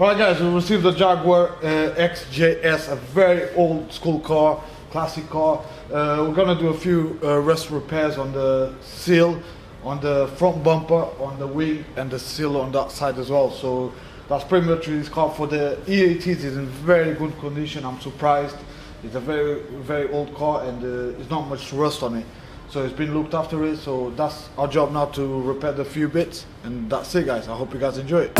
Alright guys, we received the Jaguar XJS, a very old school car, classic car. We're gonna do a few rest repairs on the seal, on the front bumper, on the wing, and the seal on that side as well. So that's pretty much this car. For the E80s, it's in very good condition. I'm surprised. It's a very old car, and there's not much rust on it. So it's been looked after it. So that's our job now, to repair the few bits, and that's it guys. I hope you guys enjoy it.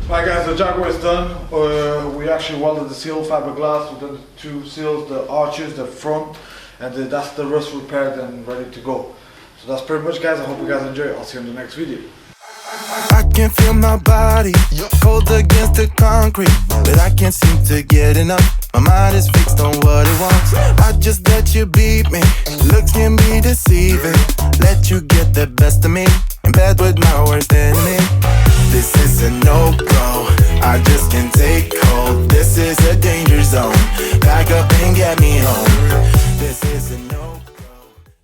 Alright guys, the Jaguar is done. We actually welded the seal, fiberglass. We've done the two seals, the arches, the front, and that's the rust repaired and ready to go. So that's pretty much guys. I hope you guys enjoy it. I'll see you in the next video. I can feel my body cold against the concrete, but I can't seem to get enough. My mind is fixed on what it wants. I just let you beat me. Looks can be deceiving. Let you get the best of me, in bed with my worst enemy. This is a no-go, I just can't take hold. This is a danger zone, back up and get me home. This is a